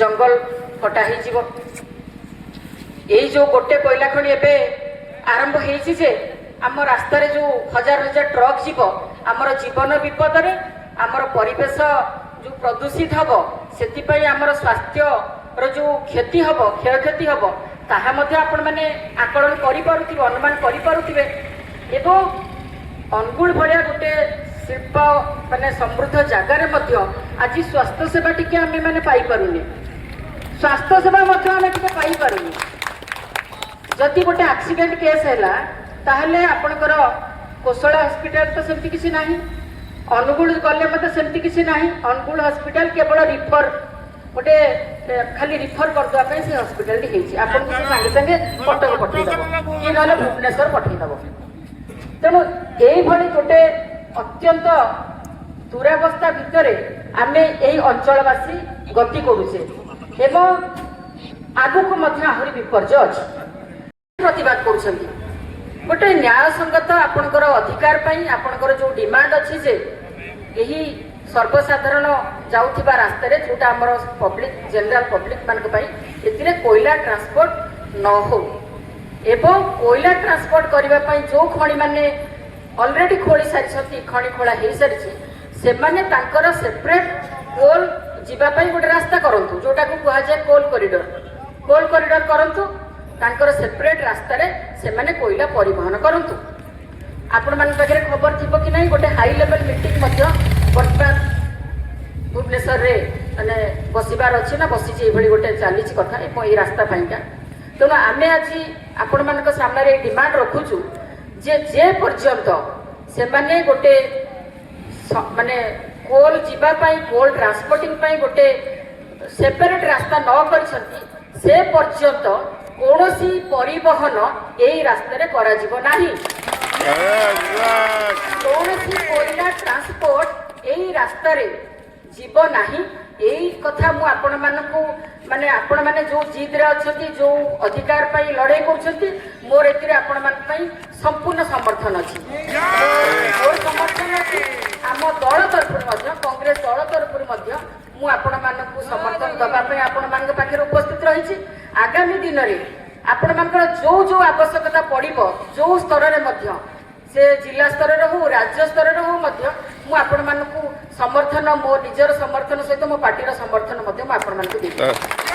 जंगल कटा जो गोटे कोयला खଣି एबे आरंभ होईछि जे आम रास्ता रे जो हजार हजार ट्रक जीव आमर जीवन विपद रे आमर परिवेश जो प्रदूषित हब सेति पई आमर स्वास्थ्य रो जो क्षति हब क्षय क्षति हब ताहा मध्ये आपण माने आकलन करि पारुथिबे अनुमान करि पारुथिबे एवं अनुगुण भलिया गोटे शिल्प माने समृद्ध जगार मध्य आज स्वास्थ्य सेवा टिके आमे माने पाई पारुनी स्वास्थ्य सेवा मध्य आमे टिके पाई पारुनी जदि गोटे एक्सीडेंट केस है ताहले आपणकर कोसला हॉस्पिटल तो सेमती किसी नहीं अनुगुण गले मत सेमती किसी नहीं अनुगुण हॉस्पिटल केवल रिफर गोटे खाली रिफर करदेवा से हॉस्पिटल आपन को संगे संगे कटक पठेदेव कि ना भुवनेश्वर पठेदेव तेणु यही गोटे अत्यंत दुरावस्था भितर आमे यही अंचलवासी गति करुचे एवं आगुक आहरी विपर्य अच्छी प्रतिवाद कर गोटे न्याय संगत आपणकर अधिकार पाई आपणकर जो डिमांड अच्छी जे यही सर्वसाधारण जाउथिबा रास्ता रे जोटा हमर पब्लिक जनरल पब्लिक मान पाई एतिरे कोयला ट्रांसपोर्ट न हो एवं कोयला ट्रांसपोर्ट करबा पाई जो खणी माने ऑलरेडी खोली सारी खणी खोला हे सारी से माने तांकर सेपरेट कोल जीवा पाई गोटे रास्ता करंतु जोटा को कहा जाय कोल कॉरिडोर करंतु तांकर सेपरेट रास्ता रे से माने कोयला परिवहन करंतु आपण मान पाखे खबर थिबो कि नहीं गोटे हाई लेवल मीटिंग मध्य वर्तमान भुवनेश्वर रे माने बसिबार अछि ना बसी जे भली गोटे चाली कथा ए रास्ता पाइका तेणु आमे आज आपण मान सामने रे डिमांड रखुचु जे पर्यंत से माने गोटे माने कोल जीवा पाई कोल ट्रांसपोर्टिंग पाई गोटे सेपरेट रास्ता न करछंती से पर्यंत कौनसी परिवहन यही रास्ते करा नहीं कौनसी कोयला ट्रांसपोर्ट यही रास्ता जीव नहीं यही कथा मु आपण मानकु माने आपण माने जो जिद रे अछंती जो अधिकार पाई लड़ाई करछंती मोर एतिरे आपण मान पाई संपूर्ण समर्थन अछि मोर समर्थन अछि आम दल तरफ मध्य कांग्रेस दल तरफ मध्य मु आपण मानकु समर्थन दबा पे आपण मान पाखे उपस्थित रही आगामी दिन में आपण मानकर जो जो आवश्यकता पड़िबो जो स्तर रे मध्य से जिला स्तर रे हो राज्य स्तर रे हो मध्य मु आपण मानकु समर्थन मो निजर समर्थन सहित मो पार्टी रो समर्थन मध्य मु आपण मानकु देबी।